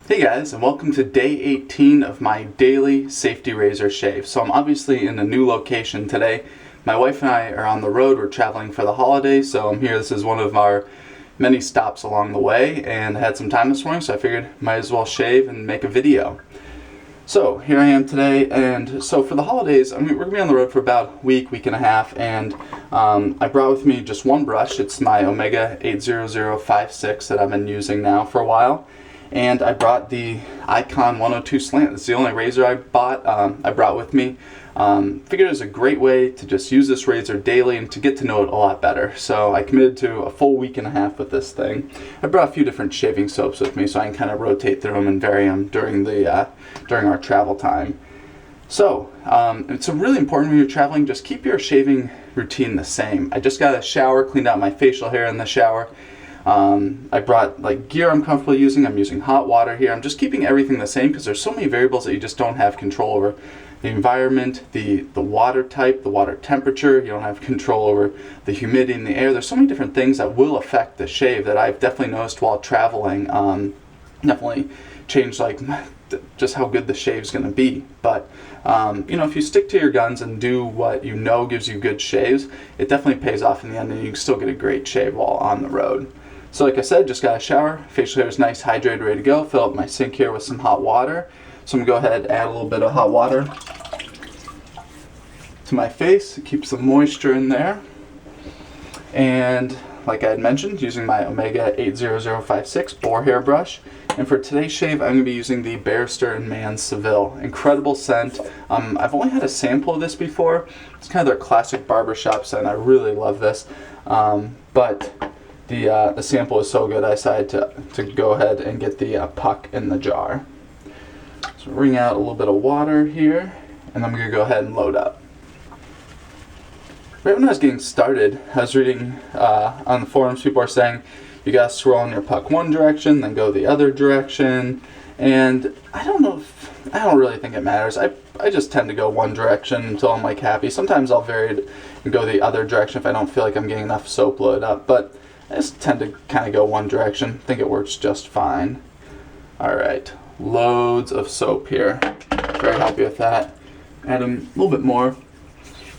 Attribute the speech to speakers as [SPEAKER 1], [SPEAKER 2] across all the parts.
[SPEAKER 1] Hey guys, and welcome to day 18 of my daily safety razor shave. So I'm obviously in a new location today. My wife and I are on the road. We're traveling for the holidays, so I'm here. This is one of our many stops along the way, and I had some time this morning, so I figured might as well shave and make a video. So here I am today, and so for the holidays, we're going to be on the road for about a week and a half, and I brought with me just one brush. It's my Omega 80056 that I've been using now for a while. And I brought the Icon 102 slant. It's the only razor I brought with me. Figured it was a great way to just use this razor daily and to get to know it a lot better. So I committed to a full week and a half with this thing. I brought a few different shaving soaps with me so I can kind of rotate through them and vary them during our travel time. So it's really important when you're traveling, just keep your shaving routine the same. I just got a shower, cleaned out my facial hair in the shower. I brought gear I'm comfortable using. I'm using hot water here. I'm just keeping everything the same because there's so many variables that you just don't have control over. The environment, the water type, the water temperature. You don't have control over the humidity in the air. There's so many different things that will affect the shave that I've definitely noticed while traveling. Definitely changed just how good the shave's going to be. But if you stick to your guns and do what you know gives you good shaves, it definitely pays off in the end, and you can still get a great shave while on the road. So like I said, just got a shower. Facial hair is nice, hydrated, ready to go. Fill up my sink here with some hot water. So I'm going to go ahead and add a little bit of hot water to my face. It keeps the moisture in there. And like I had mentioned, using my Omega 80056 boar hair brush. And for today's shave, I'm going to be using the Barrister & Mann Seville. Incredible scent. I've only had a sample of this before. It's kind of their classic barbershop scent. I really love this. But the sample is so good, I decided to go ahead and get the puck in the jar. So wring out a little bit of water here, and I'm going to go ahead and load up. Right when I was getting started, I was reading on the forums, people are saying you gotta swirl in your puck one direction, then go the other direction, and I don't really think it matters. I just tend to go one direction until I'm happy. Sometimes I'll vary it and go the other direction if I don't feel like I'm getting enough soap loaded up, but I just tend to kind of go one direction. I think it works just fine. Alright, loads of soap here. Very happy with that. Adding a little bit more.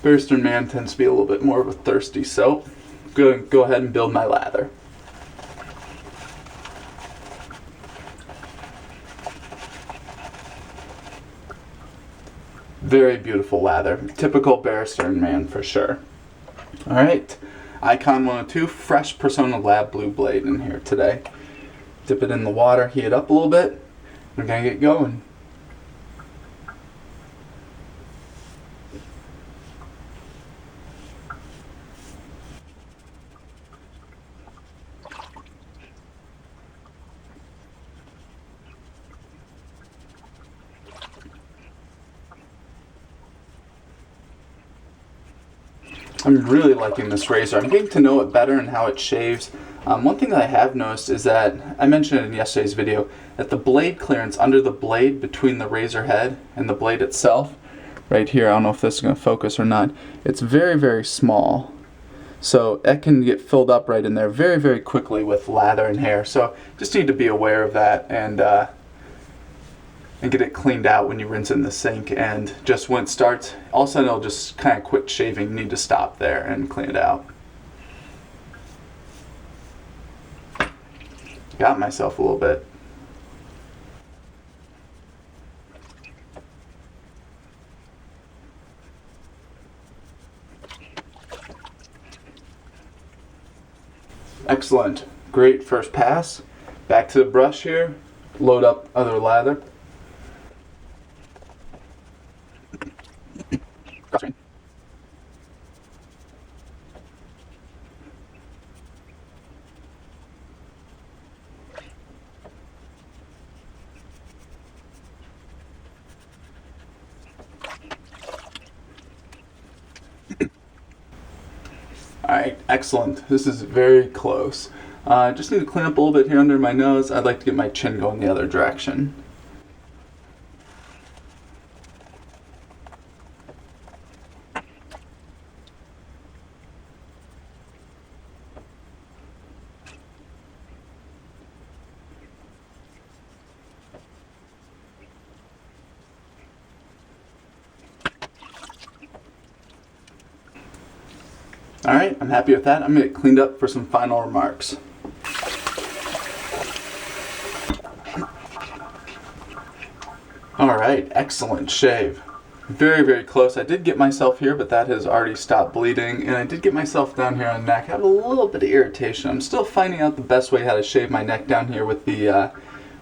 [SPEAKER 1] Barrister & Mann tends to be a little bit more of a thirsty soap. Go ahead and build my lather. Very beautiful lather. Typical Barrister & Mann for sure. Alright. Icon 102 fresh Persona Lab blue blade in here today. Dip it in the water, heat it up a little bit. We're going to get going. I'm really liking this razor. I'm getting to know it better and how it shaves. One thing that I have noticed is that, I mentioned in yesterday's video, that the blade clearance under the blade between the razor head and the blade itself, right here, I don't know if this is going to focus or not, it's very, very small. So it can get filled up right in there very, very quickly with lather and hair. So just need to be aware of that and get it cleaned out when you rinse it in the sink. And just when it starts, all of a sudden it'll just kind of quit shaving. You need to stop there and clean it out. Got myself a little bit. Excellent. Great first pass. Back to the brush here. Load up other lather. Alright, excellent. This is very close. I just need to clean up a little bit here under my nose. I'd like to get my chin going the other direction. All right, I'm happy with that. I'm gonna get cleaned up for some final remarks. All right, excellent shave. Very, very close. I did get myself here, but that has already stopped bleeding. And I did get myself down here on the neck. I have a little bit of irritation. I'm still finding out the best way how to shave my neck down here with the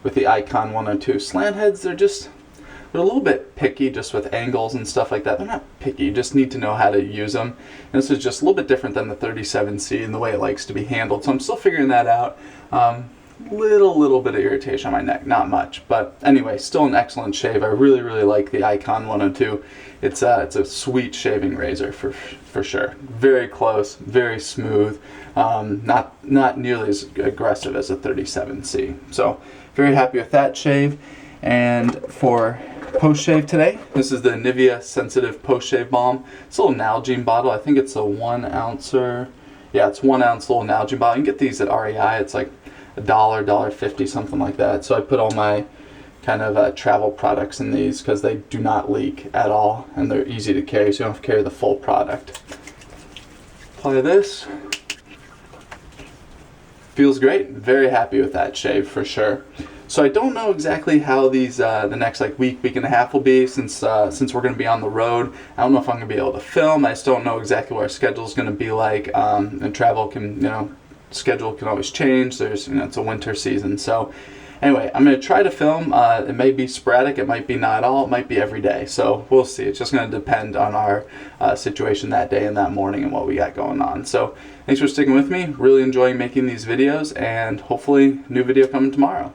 [SPEAKER 1] Icon 102. Slant heads, they're a little bit picky just with angles and stuff like that. They're not picky, you just need to know how to use them. And this is just a little bit different than the 37C and the way it likes to be handled. So I'm still figuring that out. Little bit of irritation on my neck, not much, but anyway, still an excellent shave. I really like the Icon 102. It's a sweet shaving razor for sure. Very close, very smooth, not nearly as aggressive as a 37C. So very happy with that shave. And for post shave today, this is the Nivea Sensitive Post Shave Balm. It's a little Nalgene bottle. I think it's a 1 ouncer. Yeah, it's 1 ounce little Nalgene bottle. You can get these at REI. It's like $1.50, something like that. So I put all my kind of travel products in these because they do not leak at all and they're easy to carry, so you don't have to carry the full product. Apply this. Feels great. Very happy with that shave for sure. So I don't know exactly how these the next like week and a half will be since we're going to be on the road. I don't know if I'm going to be able to film. I just don't know exactly what our schedule is going to be like. And travel can, schedule can always change. There's, it's a winter season. So anyway, I'm going to try to film. It may be sporadic. It might be not at all. It might be every day. So we'll see. It's just going to depend on our situation that day and that morning and what we got going on. So thanks for sticking with me. Really enjoying making these videos, and hopefully new video coming tomorrow.